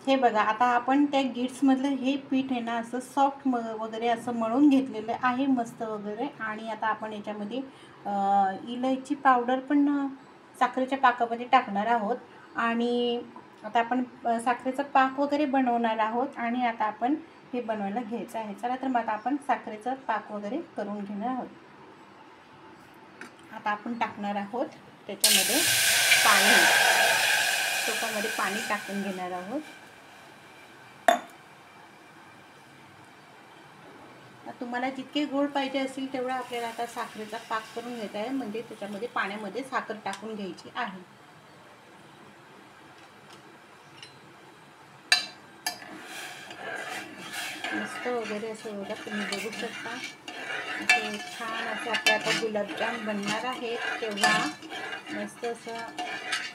हे बघा, आता आपण त्या गिट्समधलं हे पीठ आहे ना असं सॉफ्ट वगैरे असं मळून घेतलेलं आहे मस्त वगैरे. आणि आता आपण याच्यामध्ये इलायची पावडर पण साखरेच्या पाकामध्ये टाकणार आहोत. आणि आता आपण साखरेचा पाक वगैरे बनवणार आहोत. आणि आता आपण हे बनवायला घ्यायचं आहे. चला तर मग आता आपण साखरेचा पाक वगैरे करून घेणार आहोत. आता आपण टाकणार आहोत त्याच्यामध्ये पाणी, टोपामध्ये पाणी टाकून घेणार आहोत. तुम्हाला जितके गोड पाहिजे असेल तेवढा आपल्याला आता साखरेचा पाक करून घ्यायचा आहे. म्हणजे त्याच्यामध्ये पाण्यामध्ये साखर टाकून घ्यायची आहे. मस्त वगैरे असं बघा, तुम्ही बघू शकता. असे छान असे आपले आता गुलाबजाम बनणार आहेत. तेव्हा मस्त असं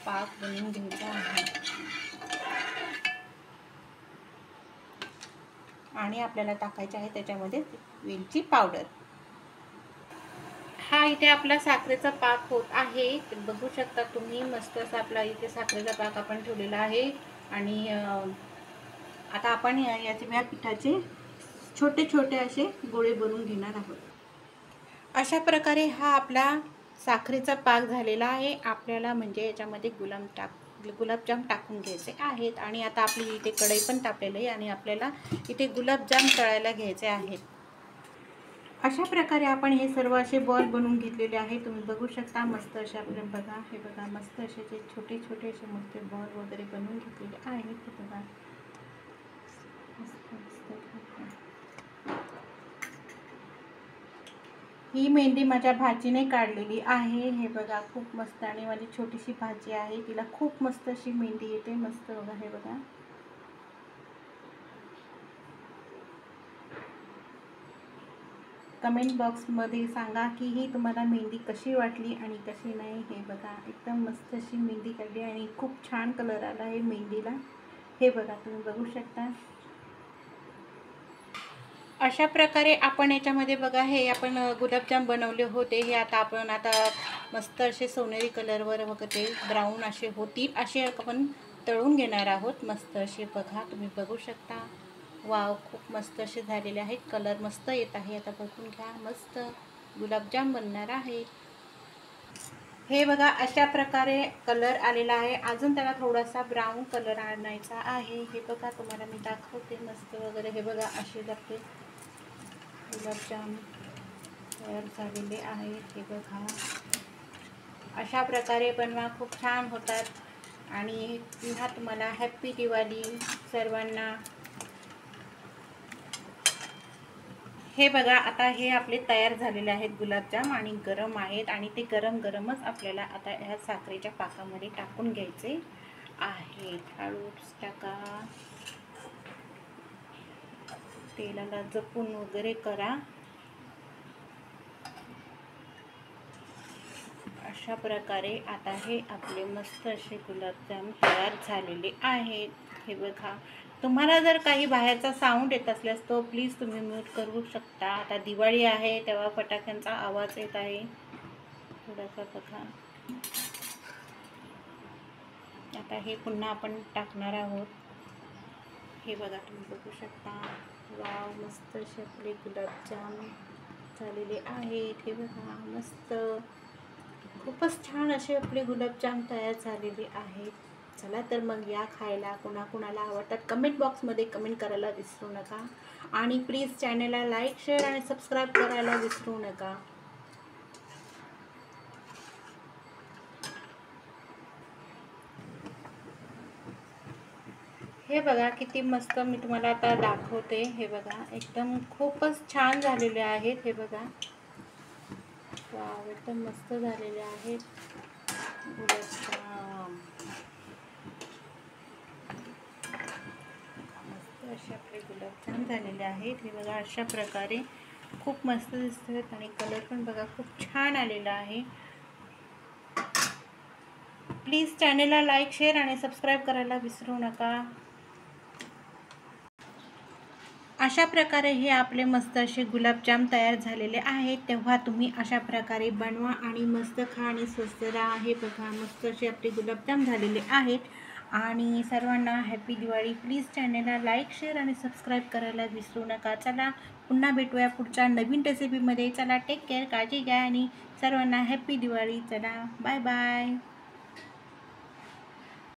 पाक बनवून घ्यायचा आहे. आणि आपल्याला टाकायचे आहे त्याच्यामध्ये वेलची पावडर. हा इथे आपला साखरेचा पाक होत आहे. बघू शकता तुम्ही, मस्त असा आपला इथे साखरेचा पाक आपण ठेवलेला आहे. आणि आता आपण या पिठाचे छोटे छोटे असे गोळे बनवून घेणार आहोत. अशा प्रकारे हा आपला साखरेचा पाक झालेला आहे. आपल्याला म्हणजे याच्यामध्ये गुलाबजाम टाकून घ्यायचे आहेत. आणि आता आपली इथे कढई पण तापलेली आहे आणि आपल्याला इथे गुलाबजाम तळायला घ्यायचे आहेत. अशा प्रकारे आपण हे सर्व असे बॉल बनवून घेतलेले आहे. तुम्ही बघू शकता मस्त असे आपले बघा, हे बघा मस्त असे जे छोटे छोटे असे मस्त बॉल वगैरे बनवून घेतलेले आहेत. हे बघा मस्त मस्त. ही मेहंदी माझ्या भाचीने काढलेली आहे. हे बघा खूप मस्त. आणि माझी छोटीशी भाची आहे, तिला खूप मस्त अशी मेहंदी येते. मस्त बघा, हे बघा. कमेंट बॉक्समध्ये सांगा की ही तुम्हाला मेहंदी कशी वाटली आणि कशी नाही. हे बघा एकदम मस्त अशी मेहंदी काढली आणि खूप छान कलर आला आहे मेहंदीला. हे बघा तुम्ही बघू शकता. अशा प्रकारे आपण याच्यामध्ये बघा, हे आपण गुलाबजाम बनवले होते. हे आता आपण मस्त असे सोनेरी कलरवर वगैरे ब्राऊन असे होतील असे आपण तळून घेणार आहोत. मस्त असे बघा, तुम्ही बघू शकता. वाव, खूप मस्त असे झालेले आहेत. कलर मस्त येत आहे. आता बघून घ्या, मस्त गुलाबजाम बनणार आहे. हे बघा अशा प्रकारे कलर आलेला आहे. अजून त्याला थोडासा ब्राऊन कलर आणायचा आहे. हे बघा तुम्हाला मी दाखवते मस्त वगैरे. हे बघा असे आपले गुलाबजाम तयार झालेले आहेत. हे बघा अशा प्रकारे बनवा, खूप छान होतात. आणि पुन्हा तुम्हाला हॅप्पी दिवाळी सर्वांना. हे बघा आता हे आपले तयार झालेले आहेत गुलाबजाम आणि गरम आहेत. आणि ते गरम गरमच आपल्याला आता ह्या साखरेच्या पाकामध्ये टाकून घ्यायचे आहेत. हळूच टाका, तेलाला जपून वगैरे करा. अशा प्रकारे आता हे आपले मस्त असे गुलाबजाम तयार झालेले आहेत. हे बघा, तुम्हाला जर काही बाहेरचा साऊंड येत असल्यास तो प्लीज तुम्ही म्यूट करू शकता. आता दिवाळी आहे तेव्हा फटाक्यांचा आवाज येत आहे थोडासा. बघा आता हे पुन्हा आपण टाकणार आहोत. हे बघा तुम्ही बघू शकता. वाव, मस्त असे आपले गुलाबजाम झालेले आहेत. हे बघा मस्त, खूपच छान असे आपले गुलाबजाम तयार झालेले आहेत. चला तर मग या खायला. कोणाकोणाला आवडतात कमेंट बॉक्समध्ये कमेंट करायला विसरू नका. आणि प्लीज चॅनलला लाईक, शेअर आणि सबस्क्राईब करायला विसरू नका. हे बघा किती मस्त मी तुम्हाला आता दाखवते. हे बघा एकदम खूपच छान झालेले आहेत. हे बघा वाव, एकदम मस्त झालेले आहेत गुलाबजाम. मस्त असे आपले गुलाबजाम झालेले आहेत. हे बघा अशा प्रकारे खूप मस्त दिसतात. आणि कलर पण बघा खूप छान आलेला आहे. प्लीज चॅनलला लाईक, शेअर आणि सबस्क्राईब करायला विसरू नका. अशा प्रकारे हे आपले मस्त असे गुलाबजाम तयार झालेले आहेत. तेव्हा तुम्ही अशा प्रकारे बनवा आणि मस्त खा आणि स्वस्त राहा. हे बघा मस्त असे आपले गुलाबजाम झालेले आहेत. आणि सर्वांना हॅपी दिवाळी. प्लीज चॅनलला लाईक, शेअर आणि सबस्क्राईब करायला विसरू नका. चला पुन्हा भेटूया पुढच्या नवीन रेसिपीमध्ये. चला टेक केअर, काळजी घ्या आणि सर्वांना हॅपी दिवाळी. चला बाय बाय.